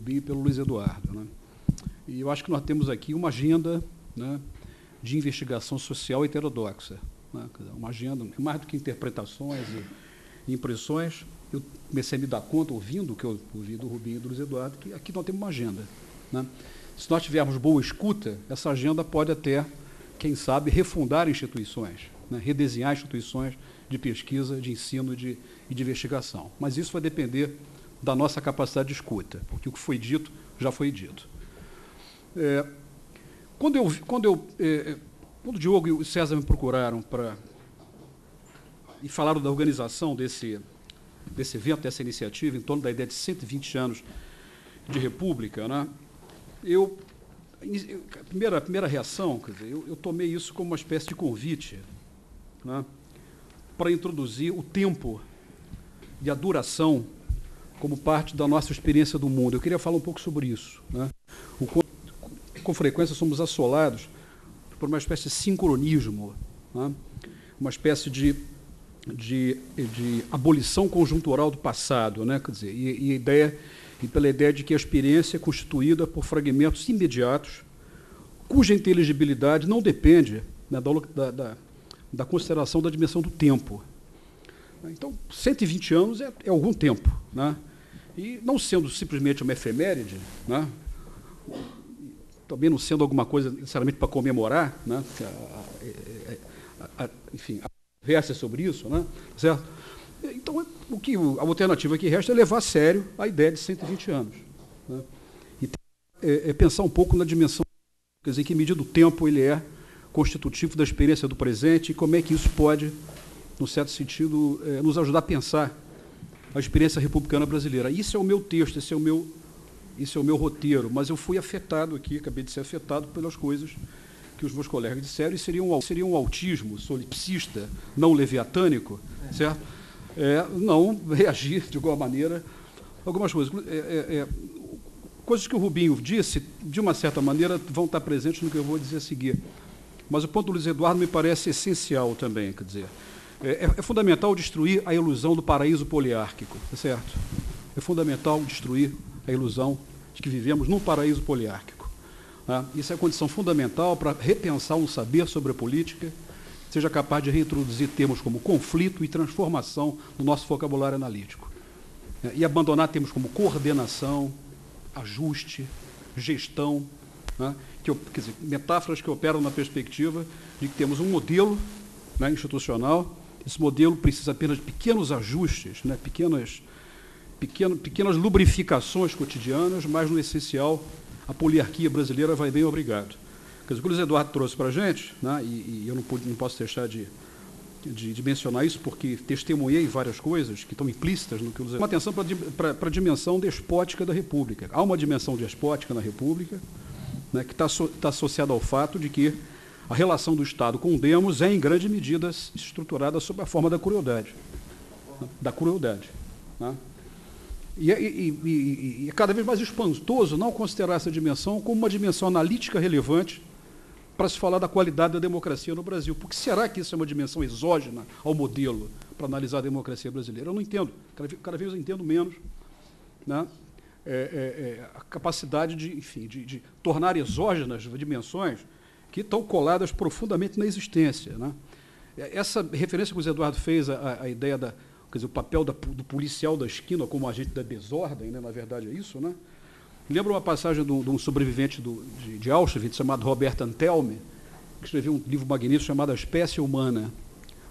Rubinho e pelo Luiz Eduardo, né? E eu acho que nós temos aqui uma agenda, né, de investigação social heterodoxa, né? Uma agenda, mais do que interpretações e impressões. Eu comecei a me dar conta, ouvindo o que eu ouvi do Rubinho e do Luiz Eduardo, que aqui nós temos uma agenda, né? Se nós tivermos boa escuta, essa agenda pode até, quem sabe, refundar instituições, né? Redesenhar instituições de pesquisa, de ensino e de investigação. Mas isso vai depender da nossa capacidade de escuta, porque o que foi dito já foi dito. Quando o Diogo e o César me procuraram e falaram da organização desse evento, dessa iniciativa, em torno da ideia de 120 anos de República, né, a primeira reação, quer dizer, eu tomei isso como uma espécie de convite, né, para introduzir o tempo e a duração como parte da nossa experiência do mundo. Eu queria falar um pouco sobre isso, né? Com frequência somos assolados por uma espécie de sincronismo, né? Uma espécie de abolição conjuntural do passado, né? Quer dizer, e pela ideia de que a experiência é constituída por fragmentos imediatos, cuja inteligibilidade não depende, né, da consideração da dimensão do tempo. Então, 120 anos é algum tempo, né? E não sendo simplesmente uma efeméride, né, também não sendo alguma coisa necessariamente para comemorar, né, enfim, a conversa é sobre isso, né, certo? Então, a alternativa que resta é levar a sério a ideia de 120 anos, né, e pensar um pouco na dimensão, quer dizer, em que medida o tempo ele é constitutivo da experiência do presente e como é que isso pode, num certo sentido, nos ajudar a pensar a experiência republicana brasileira. Isso é o meu texto, esse é o meu roteiro, mas eu fui afetado aqui, acabei de ser afetado pelas coisas que os meus colegas disseram, e seria um autismo solipsista, não leviatânico, certo? Não reagir de alguma maneira a algumas coisas. Coisas que o Rubinho disse, de uma certa maneira, vão estar presentes no que eu vou dizer a seguir. Mas o ponto do Luiz Eduardo me parece essencial também, quer dizer, é fundamental destruir a ilusão do paraíso poliárquico, certo? É fundamental destruir a ilusão de que vivemos num paraíso poliárquico, né? Isso é a condição fundamental para repensar um saber sobre a política, seja capaz de reintroduzir termos como conflito e transformação no nosso vocabulário analítico, e abandonar termos como coordenação, ajuste, gestão, né? Quer dizer, metáforas que operam na perspectiva de que temos um modelo, né, institucional. Esse modelo precisa apenas de pequenos ajustes, né, pequenas lubrificações cotidianas, mas, no essencial, a poliarquia brasileira vai bem, obrigado. Quer dizer, o que o Luiz Eduardo trouxe para a gente, né, e eu não posso deixar de mencionar isso, porque testemunhei várias coisas que estão implícitas no que o Luiz Eduardo... Uma atenção para a dimensão despótica da República. Há uma dimensão despótica na República, né, que está associada ao fato de que a relação do Estado com o demos é, em grande medida, estruturada sob a forma da crueldade. Né? E é cada vez mais espantoso não considerar essa dimensão como uma dimensão analítica relevante para se falar da qualidade da democracia no Brasil. Porque será que isso é uma dimensão exógena ao modelo para analisar a democracia brasileira? Eu não entendo. Cada vez eu entendo menos, né, a capacidade de tornar exógenas dimensões que estão coladas profundamente na existência, né? Essa referência que o Zé Eduardo fez à ideia quer dizer, o papel do policial da esquina como agente da desordem, né? Na verdade é isso, né? Lembra uma passagem de um sobrevivente de Auschwitz, chamado Robert Antelme, que escreveu um livro magnífico chamado A Espécie Humana,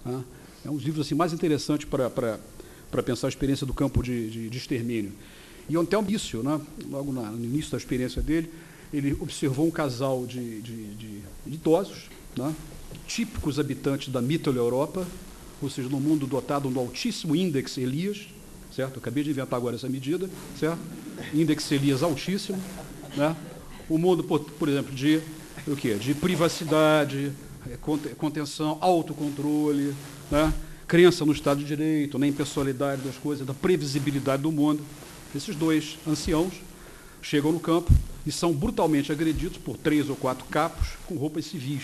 né? É um dos livros assim, mais interessantes para pensar a experiência do campo de extermínio. E o Antelme, né? Logo no início da experiência dele, ele observou um casal de idosos, né, típicos habitantes da Mitteleuropa, ou seja, num mundo dotado do altíssimo índex Elias, certo? Eu acabei de inventar agora essa medida, certo? Índex Elias altíssimo, né? O mundo, por exemplo, de privacidade, contenção, autocontrole, né? Crença no Estado de Direito, na impessoalidade das coisas, da previsibilidade do mundo. Esses dois anciãos chegam no campo e são brutalmente agredidos por 3 ou 4 capos com roupas civis,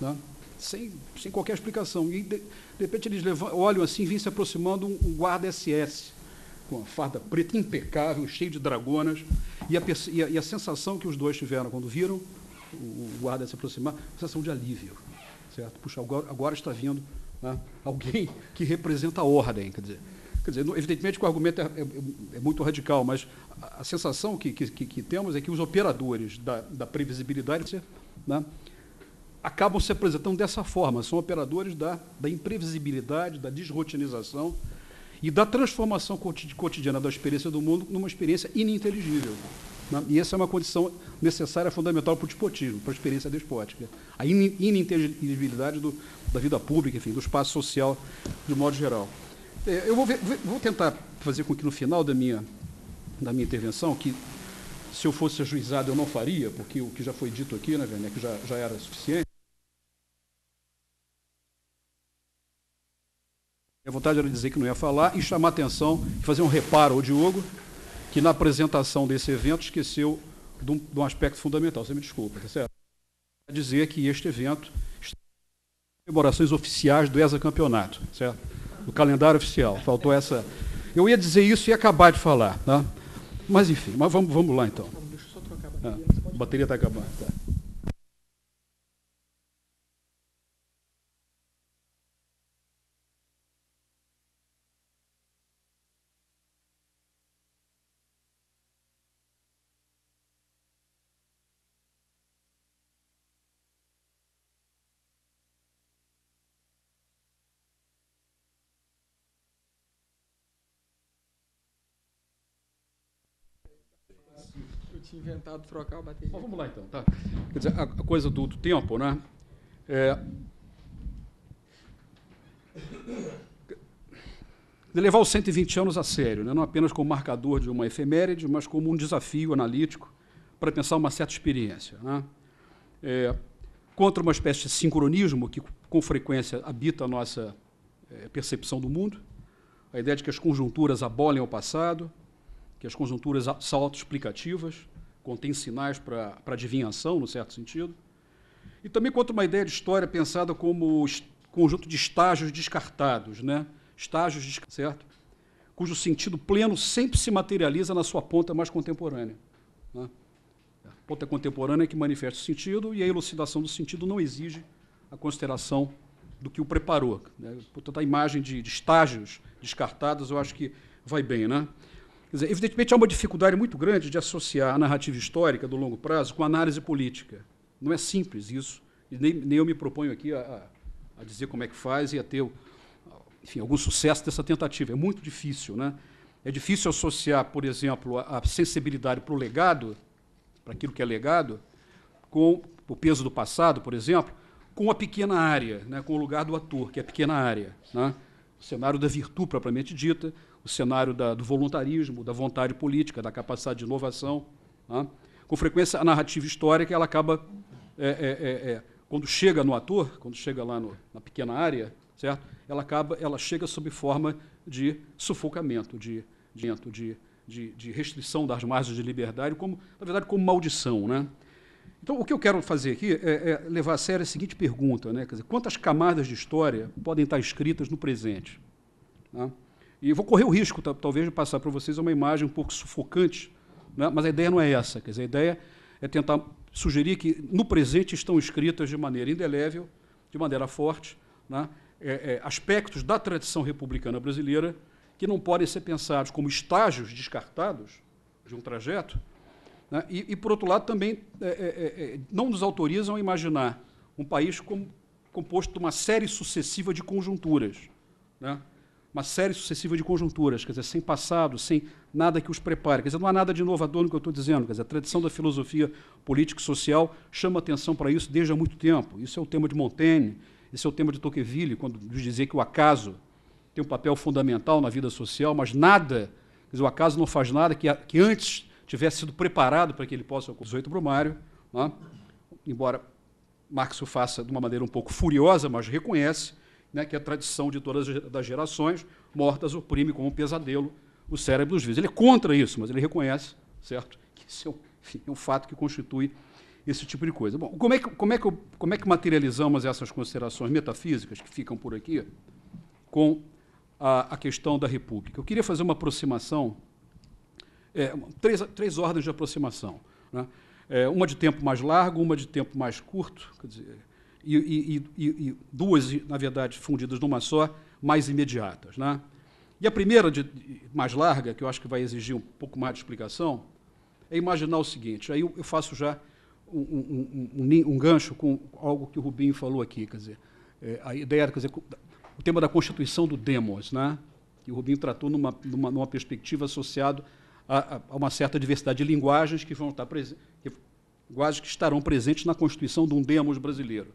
né? sem qualquer explicação. E, de repente, eles olham assim, vem se aproximando um guarda SS, com uma farda preta impecável, cheio de dragonas, E a sensação que os dois tiveram quando viram o guarda se aproximar, a sensação de alívio. Certo? Puxa, agora está vindo, né, alguém que representa a ordem. Quer dizer, evidentemente que o argumento é muito radical, mas a sensação que temos é que os operadores da previsibilidade, né, acabam se apresentando dessa forma, são operadores da imprevisibilidade, da desrotinização e da transformação cotidiana da experiência do mundo numa experiência ininteligível. Né? E essa é uma condição necessária, fundamental para o despotismo, para a experiência despótica. A ininteligibilidade da vida pública, enfim, do espaço social, de modo geral. Eu vou tentar fazer com que, no final da minha intervenção, que se eu fosse ajuizado eu não faria, porque o que já foi dito aqui, né, Werner, que já era suficiente. A vontade era dizer que não ia falar e chamar a atenção, fazer um reparo ao Diogo, que na apresentação desse evento esqueceu de um aspecto fundamental. Você me desculpa, tá certo? Dizer que este evento está em comemorações oficiais do hexacampeonato, certo? Do calendário oficial. Faltou essa. Eu ia dizer isso e ia acabar de falar, tá? Mas enfim, mas vamos lá então. Deixa eu só trocar a bateria. A bateria está acabando. Tá. Eu tinha inventado trocar a bateria. Mas vamos lá então, tá? Quer dizer, a coisa do tempo, né? De levar os 120 anos a sério, né? Não apenas como marcador de uma efeméride, mas como um desafio analítico para pensar uma certa experiência, né? Contra uma espécie de sincronismo que, com frequência, habita a nossa percepção do mundo, a ideia de que as conjunturas abolem o passado, que as conjunturas são autoexplicativas, contêm sinais para adivinhação, no certo sentido, e também contra uma ideia de história pensada como conjunto de estágios descartados, né? Estágios, certo? Cujo sentido pleno sempre se materializa na sua ponta mais contemporânea, né? A ponta contemporânea é que manifesta o sentido, e a elucidação do sentido não exige a consideração do que o preparou, né? Portanto, a imagem de estágios descartados, eu acho que vai bem, né? Quer dizer, evidentemente, há uma dificuldade muito grande de associar a narrativa histórica do longo prazo com a análise política. Não é simples isso, e nem eu me proponho aqui a dizer como é que faz e a ter, enfim, algum sucesso dessa tentativa. É muito difícil, né? É difícil associar, por exemplo, a sensibilidade para o legado, para aquilo que é legado, com o peso do passado, por exemplo, com a pequena área, né? Com o lugar do ator, que é a pequena área, né? O cenário da virtude propriamente dita, o cenário do voluntarismo, da vontade política, da capacidade de inovação, né? Com frequência, a narrativa histórica ela acaba, quando chega no ator, quando chega lá na pequena área, certo? Ela chega sob forma de sufocamento, de restrição das margens de liberdade, na verdade, como maldição, né? Então, o que eu quero fazer aqui é levar a sério a seguinte pergunta, né? Quer dizer, quantas camadas de história podem estar escritas no presente, né? E vou correr o risco, talvez, de passar para vocês uma imagem um pouco sufocante, né? Mas a ideia não é essa. Quer dizer, a ideia é tentar sugerir que, no presente, estão escritas de maneira indelével, de maneira forte, né? Aspectos da tradição republicana brasileira que não podem ser pensados como estágios descartados de um trajeto, né? E, por outro lado, também não nos autorizam a imaginar um país composto de uma série sucessiva de conjunturas, né? Uma série sucessiva de conjunturas, quer dizer, sem passado, sem nada que os prepare. Quer dizer, não há nada de inovador no que eu estou dizendo. Quer dizer, a tradição da filosofia político-social chama atenção para isso desde há muito tempo. Isso é o tema de Montaigne, esse é o tema de Tocqueville, quando nos dizia que o acaso tem um papel fundamental na vida social, mas nada, quer dizer, o acaso não faz nada que antes tivesse sido preparado para que ele possa ocorrer. 18 Brumário, né? Embora Marx o faça de uma maneira um pouco furiosa, mas reconhece, né, que a tradição de todas as gerações mortas oprime como um pesadelo o cérebro dos vivos. Ele é contra isso, mas ele reconhece, certo, que isso é um fato que constitui esse tipo de coisa. Bom, como é que materializamos essas considerações metafísicas que ficam por aqui com a questão da República? Eu queria fazer uma aproximação três ordens de aproximação, né? Uma de tempo mais largo, uma de tempo mais curto, quer dizer, e duas, na verdade, fundidas numa só, mais imediatas, né? E a primeira, mais larga, que eu acho que vai exigir um pouco mais de explicação, é imaginar o seguinte, aí eu faço já um gancho com algo que o Rubinho falou aqui, quer dizer, a ideia, quer dizer, o tema da constituição do demos, né? Que o Rubinho tratou numa perspectiva associada a uma certa diversidade de linguagens que vão estar linguagens que estarão presentes na constituição de um demos brasileiro.